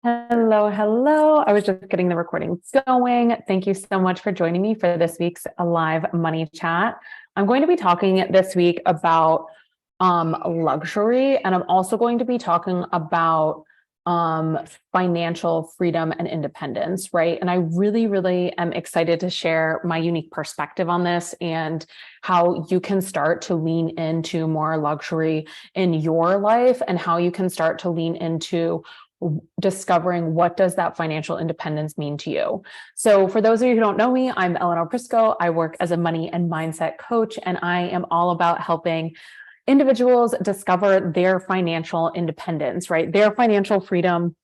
Hello, hello. I was just getting the recording going. Thank you so much for joining me for this week's live money chat. I'm going to be talking this week about luxury, and I'm also going to be talking about financial freedom and independence, right? And I really am excited to share my unique perspective on this and how you can start to lean into more luxury in your life and how you can start to lean into discovering what does that financial independence mean to you. So for those of you who don't know me, I'm Eleanor Prisco. I work as a money and mindset coach, and I am all about helping individuals discover their financial independence, right? Their financial freedom,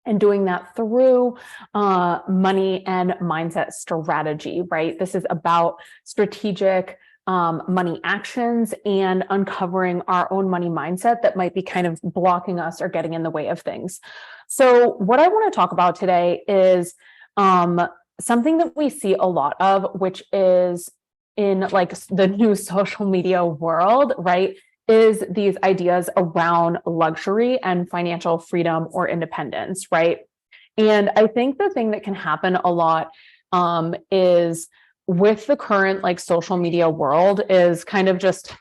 and doing that through money and mindset strategy, right? This is about strategic money actions and uncovering our own money mindset that might be kind of blocking us or getting in the way of things. So what I want to talk about today is something that we see a lot of, which is in like the new social media world, right? Is these ideas around luxury and financial freedom or independence, right? And I think the thing that can happen a lot is with the current like social media world is kind of just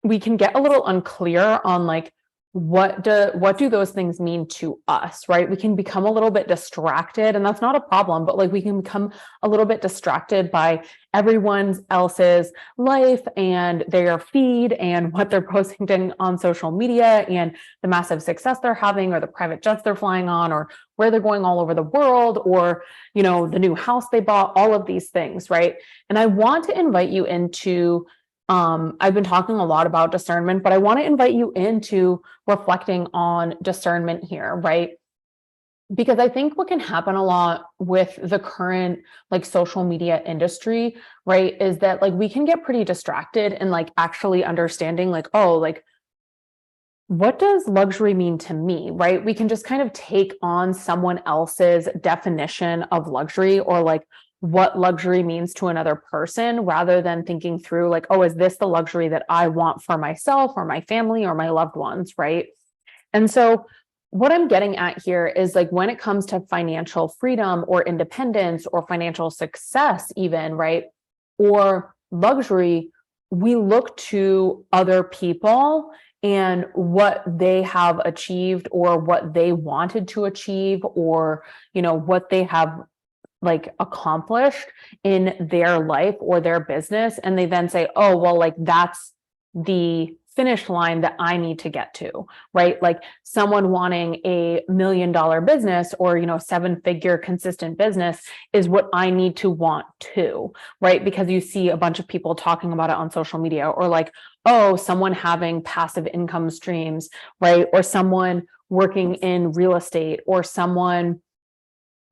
we can get a little unclear on like what do those things mean to us, right? We can become a little bit distracted, and that's not a problem, but like we can become a little bit distracted by everyone else's life and their feed and what they're posting on social media and the massive success they're having or the private jets they're flying on or where they're going all over the world or the new house they bought, all of these things, right? And I want to invite you into I've been talking a lot about discernment, but I want to invite you into reflecting on discernment here, right? Because I think what can happen a lot with the current like social media industry, right, is that like we can get pretty distracted and like actually understanding like, oh, like what does luxury mean to me, right? We can just kind of take on someone else's definition of luxury or like what luxury means to another person rather than thinking through like, oh, is this the luxury that I want for myself or my family or my loved ones, right? And so what I'm getting at here is like when it comes to financial freedom or independence or financial success, even, right? Or luxury, we look to other people and what they have achieved or what they wanted to achieve or what they have like accomplished in their life or their business, and they then say, oh well, like that's the finish line that I need to get to, right? Like someone wanting $1 million business or 7-figure consistent business is what I need to want to, right? Because you see a bunch of people talking about it on social media, or like, oh, someone having passive income streams, right? Or someone working in real estate, or someone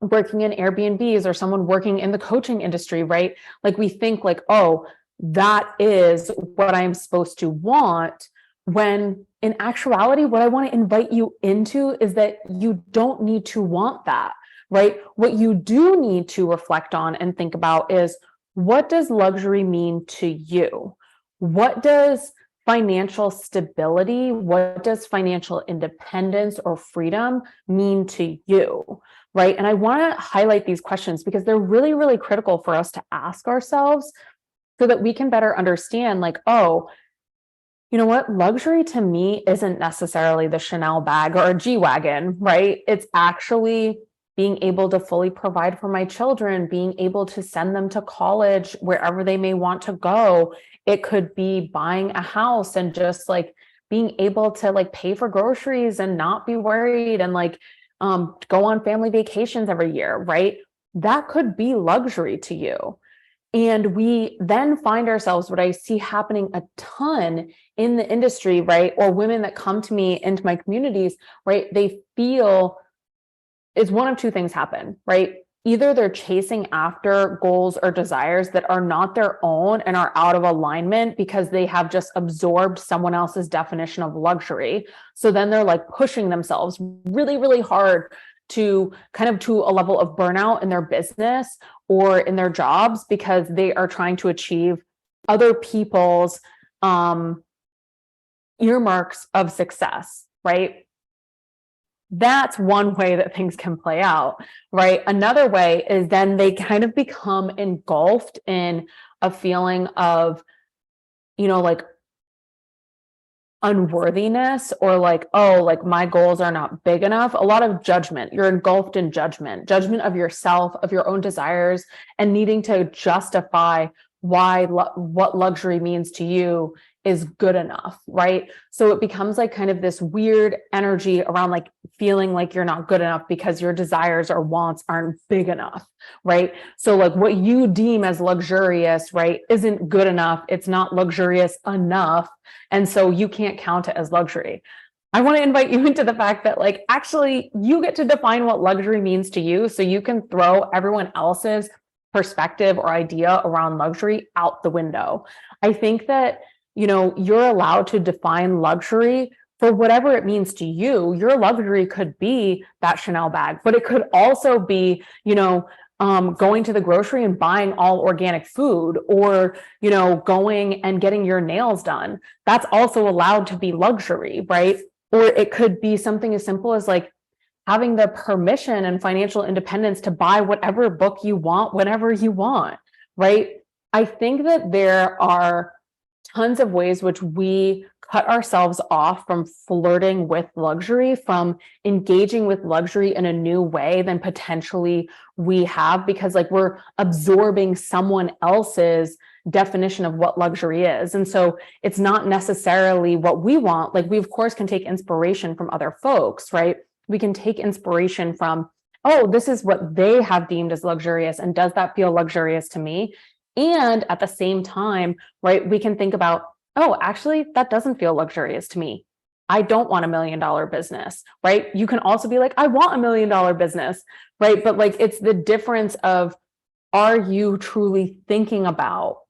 working in Airbnbs, or someone working in the coaching industry, right? Like we think like, oh, that is what I'm supposed to want, when in actuality, what I want to invite you into is that you don't need to want that, right? What you do need to reflect on and think about is, what does luxury mean to you? What does financial stability, what does financial independence or freedom mean to you? Right. And I want to highlight these questions because they're really critical for us to ask ourselves so that we can better understand like, oh, you know what? Luxury to me isn't necessarily the Chanel bag or a G-Wagon, right? It's actually being able to fully provide for my children, being able to send them to college wherever they may want to go. It could be buying a house and just like being able to like pay for groceries and not be worried and like go on family vacations every year, right? That could be luxury to you. And we then find ourselves, what I see happening a ton in the industry, right? Or women that come to me into my communities, right? They feel it's one of two things happen, right? Either they're chasing after goals or desires that are not their own and are out of alignment because they have just absorbed someone else's definition of luxury. So then they're like pushing themselves really hard to kind of to a level of burnout in their business or in their jobs because they are trying to achieve other people's earmarks of success, right? That's one way that things can play out, right? Another way is then they kind of become engulfed in a feeling of, like unworthiness, or like, oh, like my goals are not big enough. A lot of judgment. You're engulfed in judgment of yourself, of your own desires, and needing to justify what luxury means to you is good enough, right? So it becomes like kind of this weird energy around like feeling like you're not good enough because your desires or wants aren't big enough, right? So like what you deem as luxurious, right, isn't good enough. It's not luxurious enough. And so you can't count it as luxury. I want to invite you into the fact that like actually you get to define what luxury means to you, so you can throw everyone else's perspective or idea around luxury out the window. I think that, you're allowed to define luxury for whatever it means to you. Your luxury could be that Chanel bag, but it could also be, going to the grocery and buying all organic food, or, going and getting your nails done. That's also allowed to be luxury, right? Or it could be something as simple as like having the permission and financial independence to buy whatever book you want, whenever you want, right? I think that there are tons of ways which we cut ourselves off from flirting with luxury, from engaging with luxury in a new way than potentially we have, because like we're absorbing someone else's definition of what luxury is. And so it's not necessarily what we want. Like we of course can take inspiration from other folks, right? We can take inspiration from, oh, this is what they have deemed as luxurious, and does that feel luxurious to me? And at the same time, right, we can think about, oh, actually, that doesn't feel luxurious to me. I don't want $1 million business, right? You can also be like, I want $1 million business, right? But like, it's the difference of, are you truly thinking about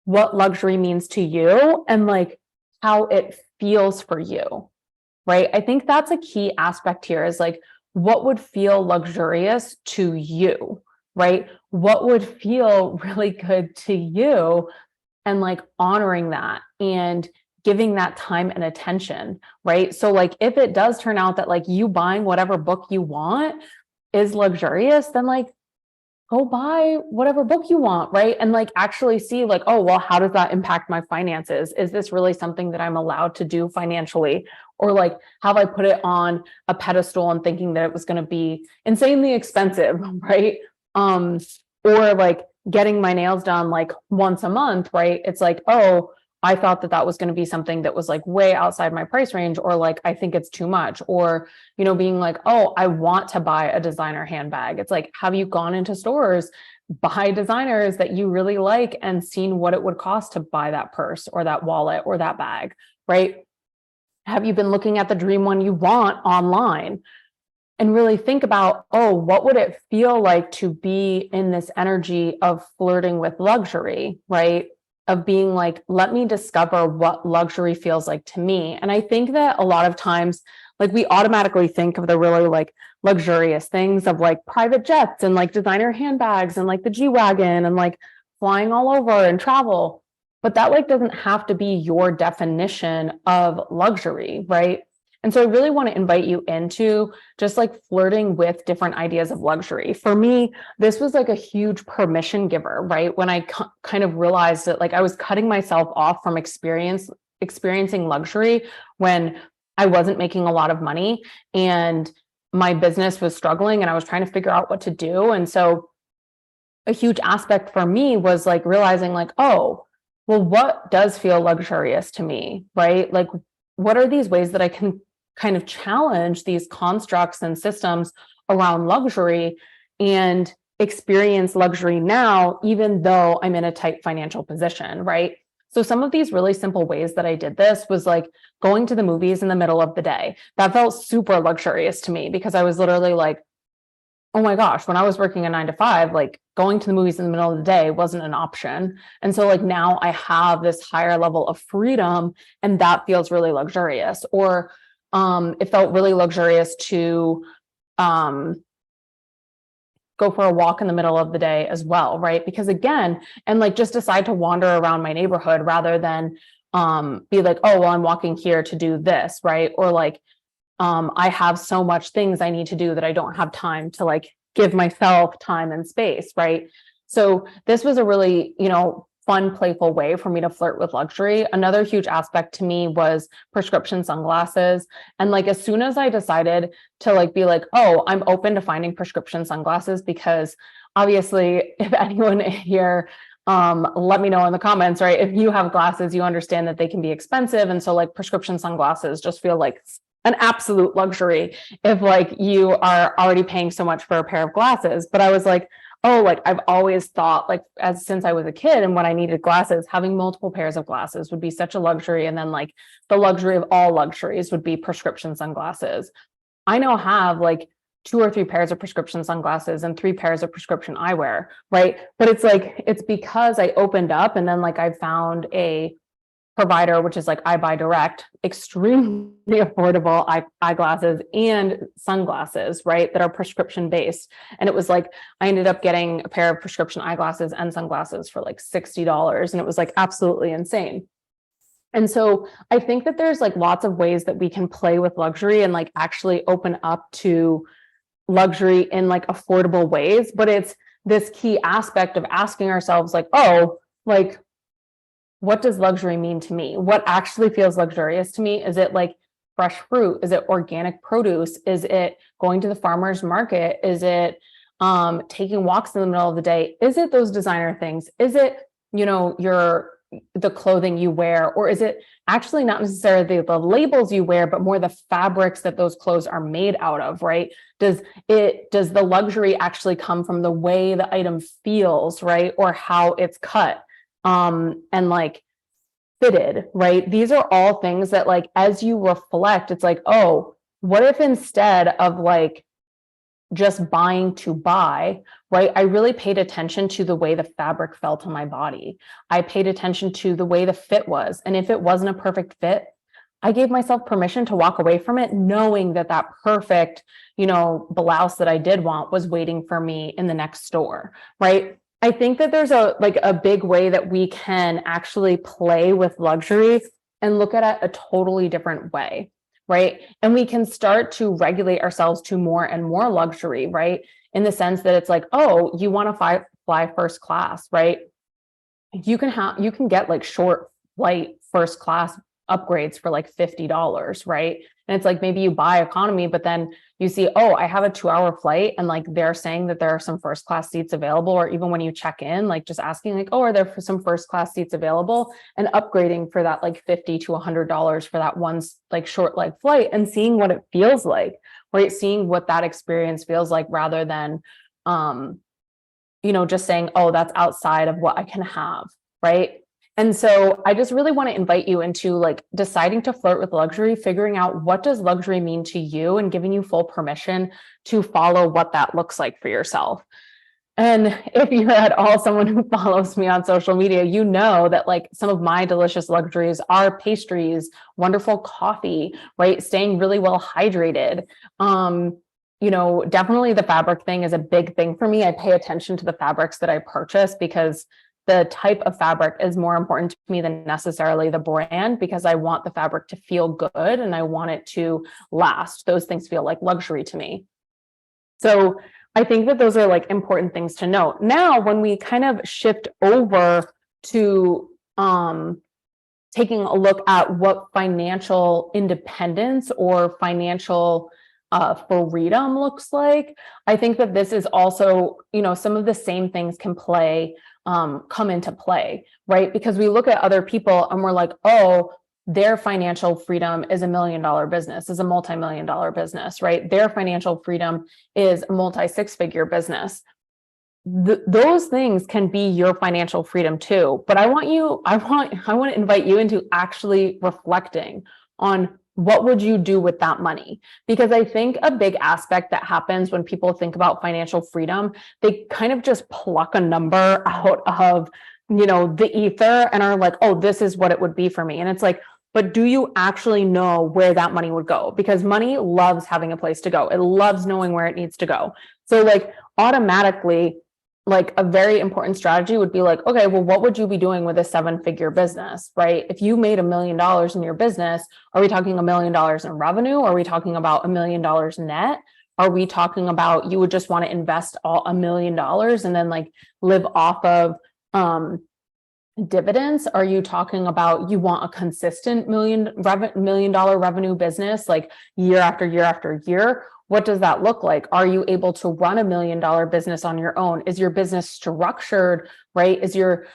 what luxury means to you and like how it feels for you, right? I think that's a key aspect here, is like, what would feel luxurious to you, right? What would feel really good to you, and like honoring that and giving that time and attention, right? So like if it does turn out that like you buying whatever book you want is luxurious, then like go buy whatever book you want, right? And like actually see like, oh, well, how does that impact my finances? Is this really something that I'm allowed to do financially? Or like, have I put it on a pedestal and thinking that it was going to be insanely expensive, right? Or like getting my nails done like once a month, right? It's like, oh, I thought that that was going to be something that was like way outside my price range, or like, I think it's too much, or, being like, oh, I want to buy a designer handbag. It's like, have you gone into stores, buy designers that you really like, and seen what it would cost to buy that purse or that wallet or that bag, right? Have you been looking at the dream one you want online? And really think about, oh, what would it feel like to be in this energy of flirting with luxury, right? Of being like, let me discover what luxury feels like to me. And I think that a lot of times, like we automatically think of the really like luxurious things of like private jets and like designer handbags and like the G-Wagon and like flying all over and travel. But that like doesn't have to be your definition of luxury, right? And so I really want to invite you into just like flirting with different ideas of luxury. For me, this was like a huge permission giver, right? When I kind of realized that like I was cutting myself off from experiencing luxury when I wasn't making a lot of money and my business was struggling and I was trying to figure out what to do. And so a huge aspect for me was like realizing like, oh, well, what does feel luxurious to me, right? Like, what are these ways that I can kind of challenge these constructs and systems around luxury and experience luxury now, even though I'm in a tight financial position, right? So some of these really simple ways that I did this was like going to the movies in the middle of the day. That felt super luxurious to me because I was literally like, oh my gosh, when I was working a 9 to 5, like going to the movies in the middle of the day wasn't an option. And so like now I have this higher level of freedom and that feels really luxurious. Or it felt really luxurious to go for a walk in the middle of the day as well, right? Because again, and like just decide to wander around my neighborhood rather than be like, oh, well, I'm walking here to do this, right? Or like I have so much things I need to do that I don't have time to like give myself time and space, right? So this was a really, fun, playful way for me to flirt with luxury. Another huge aspect to me was prescription sunglasses. And like, as soon as I decided to like be like, oh, I'm open to finding prescription sunglasses, because obviously, if anyone here, let me know in the comments, right? If you have glasses, you understand that they can be expensive. And so like prescription sunglasses just feel like an absolute luxury if like you are already paying so much for a pair of glasses. But I was like, oh, like I've always thought, like, since I was a kid and when I needed glasses, having multiple pairs of glasses would be such a luxury. And then like the luxury of all luxuries would be prescription sunglasses. I now have like 2 or 3 pairs of prescription sunglasses and 3 pairs of prescription eyewear, right? But it's like, it's because I opened up, and then like I found a provider, which is like I Buy Direct, extremely affordable eyeglasses and sunglasses, right, that are prescription based. And it was like, I ended up getting a pair of prescription eyeglasses and sunglasses for like $60. And it was like absolutely insane. And so I think that there's like lots of ways that we can play with luxury and like actually open up to luxury in like affordable ways. But it's this key aspect of asking ourselves like, oh, like, what does luxury mean to me? What actually feels luxurious to me? Is it like fresh fruit? Is it organic produce? Is it going to the farmer's market? Is it taking walks in the middle of the day? Is it those designer things? Is it, the clothing you wear? Or is it actually not necessarily the labels you wear, but more the fabrics that those clothes are made out of, right? Does the luxury actually come from the way the item feels, right? Or how it's cut? And like fitted, right? These are all things that like, as you reflect, it's like, oh, what if instead of like just buying to buy, right? I really paid attention to the way the fabric felt on my body. I paid attention to the way the fit was. And if it wasn't a perfect fit, I gave myself permission to walk away from it, knowing that that perfect, blouse that I did want was waiting for me in the next store, right? I think that there's a big way that we can actually play with luxury and look at it a totally different way, right? And we can start to regulate ourselves to more and more luxury, right? In the sense that it's like, oh, you want to fly first class, right? You can get like short flight first class upgrades for like $50, right? And it's like, maybe you buy economy, but then you see, oh, I have a 2-hour flight, and like they're saying that there are some first class seats available. Or even when you check in, like just asking like, oh, are there some first class seats available, and upgrading for that like $50 to $100 for that one like short leg flight, and seeing what it feels like, right? Seeing what that experience feels like, rather than just saying, oh, that's outside of what I can have, right? And so I just really want to invite you into like deciding to flirt with luxury, figuring out what does luxury mean to you, and giving you full permission to follow what that looks like for yourself. And if you're at all someone who follows me on social media, you know that like some of my delicious luxuries are pastries, wonderful coffee, right? Staying really well hydrated. Definitely the fabric thing is a big thing for me. I pay attention to the fabrics that I purchase, because the type of fabric is more important to me than necessarily the brand, because I want the fabric to feel good and I want it to last. Those things feel like luxury to me. So I think that those are like important things to note. Now, when we kind of shift over to taking a look at what financial independence or financial freedom looks like, I think that this is also, some of the same things can come into play, right? Because we look at other people and we're like, oh, their financial freedom is $1 million business, is a multi-million-dollar business, right? Their financial freedom is a multi-6-figure business. Those things can be your financial freedom too. But I want to invite you into actually reflecting on what would you do with that money? Because I think a big aspect that happens when people think about financial freedom, they kind of just pluck a number out of, the ether and are like, oh, this is what it would be for me. And it's like, but do you actually know where that money would go? Because money loves having a place to go. It loves knowing where it needs to go. So like automatically, like a very important strategy would be like, okay, well, what would you be doing with a 7-figure business, right? If you made $1 million in your business, are we talking $1 million in revenue? Are we talking about $1 million net? Are we talking about you would just want to invest all $1 million and then like live off of dividends? Are you talking about you want a consistent $1 million revenue business like year after year after year? What does that look like? Are you able to run $1 million business on your own? Is your business structured, right? Is your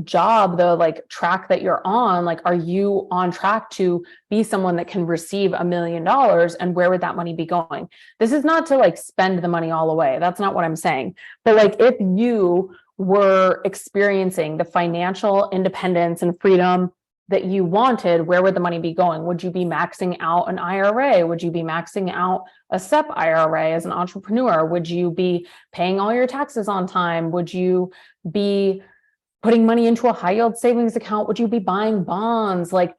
job the like track that you're on? Like, are you on track to be someone that can receive $1 million? And where would that money be going? This is not to like spend the money all away. That's not what I'm saying. But like, if you were experiencing the financial independence and freedom that you wanted, where would the money be going? Would you be maxing out an IRA? Would you be maxing out a SEP IRA as an entrepreneur? Would you be paying all your taxes on time? Would you be putting money into a high yield savings account? Would you be buying bonds? Like,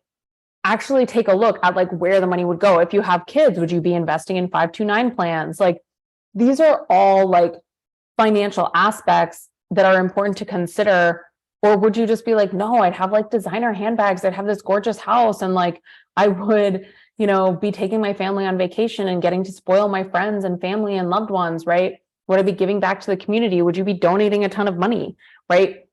actually take a look at like where the money would go. If you have kids, would you be investing in 529 plans? Like, these are all like financial aspects that are important to consider. Or would you just be like, no, I'd have like designer handbags, I'd have this gorgeous house, and like I would, be taking my family on vacation and getting to spoil my friends and family and loved ones, right? Would I be giving back to the community? Would you be donating a ton of money, right?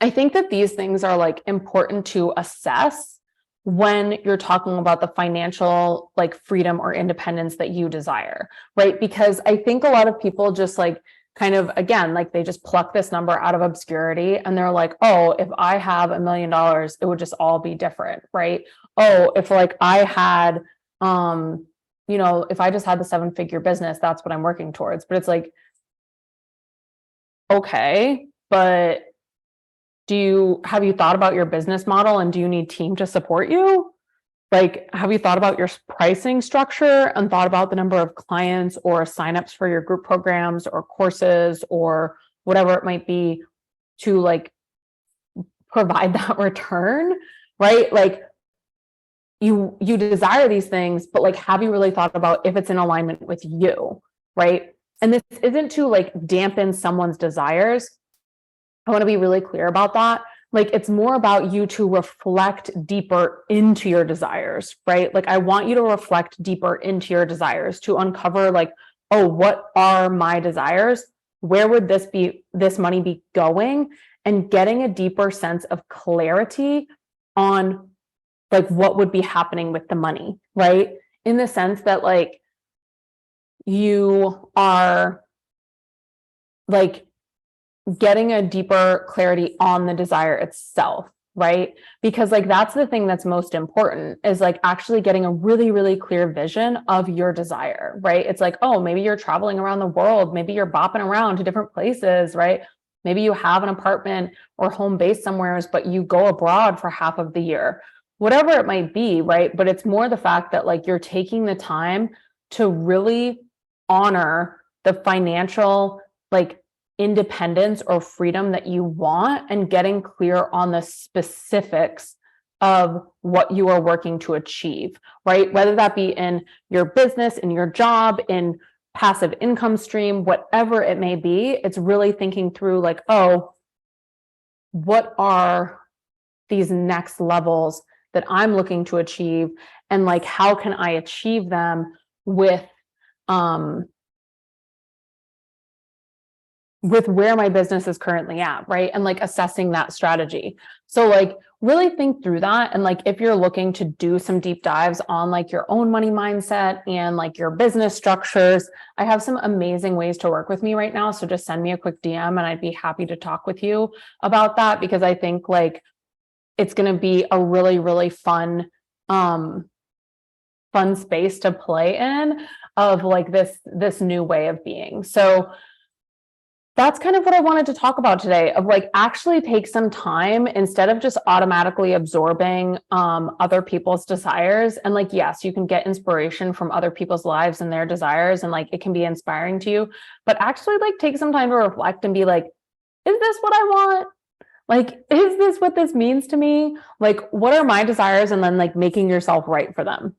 I think that these things are like important to assess when you're talking about the financial like freedom or independence that you desire, right? Because I think a lot of people just like kind of, again, like they just pluck this number out of obscurity and they're like, oh, if I have $1 million, it would just all be different, right? Oh, if like I had, if I just had the 7-figure business, that's what I'm working towards. But it's like, okay, but have you thought about your business model and do you need team to support you? Like, have you thought about your pricing structure and thought about the number of clients or signups for your group programs or courses or whatever it might be to like provide that return, right? Like you desire these things, but like, have you really thought about if it's in alignment with you, right? And this isn't to like dampen someone's desires. I want to be really clear about that. Like, it's more about you to reflect deeper into your desires, right? Like, I want you to reflect deeper into your desires to uncover like, oh, what are my desires? Where would this money be going? And getting a deeper sense of clarity on like what would be happening with the money, right? In the sense that like you are like getting a deeper clarity on the desire itself, right? Because like that's the thing that's most important is like actually getting a really, really clear vision of your desire, right? It's like, oh, maybe you're traveling around the world, maybe you're bopping around to different places, right? Maybe you have an apartment or home base somewhere, but you go abroad for half of the year, whatever it might be, right? But it's more the fact that like you're taking the time to really honor the financial like independence or freedom that you want and getting clear on the specifics of what you are working to achieve, right? Whether that be in your business, in your job, in passive income stream, whatever it may be, it's really thinking through like, oh, what are these next levels that I'm looking to achieve? And like, how can I achieve them with where my business is currently at, right? And like assessing that strategy. So like really think through that. And like, if you're looking to do some deep dives on like your own money mindset and like your business structures, I have some amazing ways to work with me right now. So just send me a quick DM and I'd be happy to talk with you about that, because I think like it's going to be a really, really fun space to play in of like this new way of being. So that's kind of what I wanted to talk about today, of like actually take some time instead of just automatically absorbing other people's desires. And like, yes, you can get inspiration from other people's lives and their desires, and like it can be inspiring to you, but actually like take some time to reflect and be like, is this what I want? Like, is this what this means to me? Like, what are my desires? And then like making yourself right for them.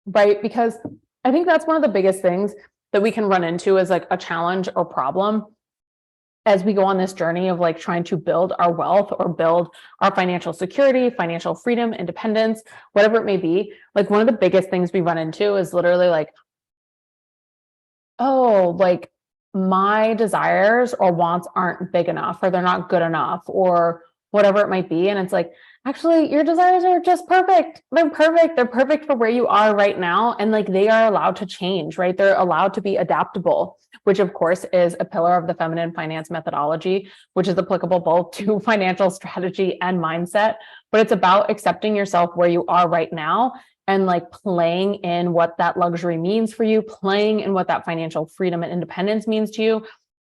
Right? Because I think that's one of the biggest things that we can run into as like a challenge or problem as we go on this journey of like trying to build our wealth or build our financial security, financial freedom, independence, whatever it may be. Like one of the biggest things we run into is literally like, oh, like my desires or wants aren't big enough, or they're not good enough, or whatever it might be. And it's like, actually, your desires are just perfect. They're perfect. They're perfect for where you are right now. And like they are allowed to change, right? They're allowed to be adaptable, which of course is a pillar of the feminine finance methodology, which is applicable both to financial strategy and mindset. But it's about accepting yourself where you are right now and like playing in what that luxury means for you, playing in what that financial freedom and independence means to you,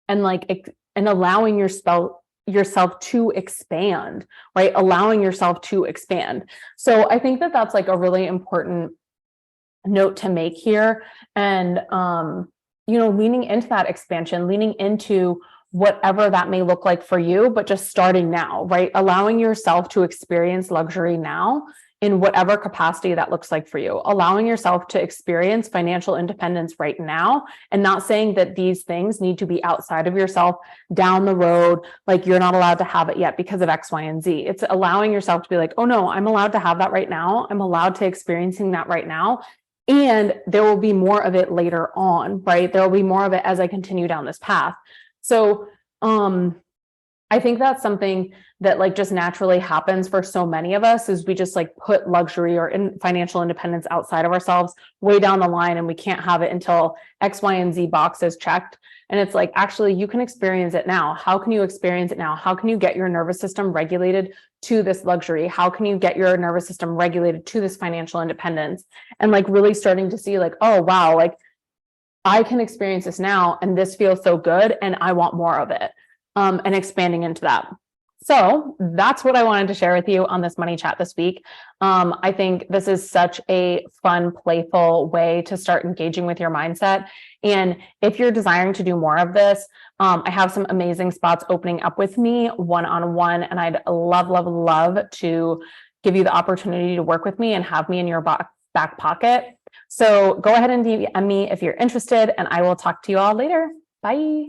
and like and allowing yourself to expand, right? Allowing yourself to expand. So I think that that's like a really important note to make here. And leaning into that expansion, leaning into whatever that may look like for you, but just starting now, right? Allowing yourself to experience luxury now in whatever capacity that looks like for you, allowing yourself to experience financial independence right now, and not saying that these things need to be outside of yourself down the road, like you're not allowed to have it yet because of X, Y, and Z. It's allowing yourself to be like, oh no, I'm allowed to have that right now. I'm allowed to experiencing that right now. And there will be more of it later on, right? There will be more of it as I continue down this path. So, I think that's something that like just naturally happens for so many of us, is we just like put luxury or financial independence outside of ourselves way down the line, and we can't have it until X, Y, and Z box is checked. And it's like, actually, you can experience it now. How can you experience it now? How can you get your nervous system regulated to this luxury? How can you get your nervous system regulated to this financial independence? And like really starting to see like, oh, wow, like I can experience this now, and this feels so good, and I want more of it. And expanding into that. So that's what I wanted to share with you on this money chat this week. I think this is such a fun, playful way to start engaging with your mindset. And if you're desiring to do more of this, I have some amazing spots opening up with me one-on-one, and I'd love, love, love to give you the opportunity to work with me and have me in your back pocket. So go ahead and DM me if you're interested, and I will talk to you all later. Bye.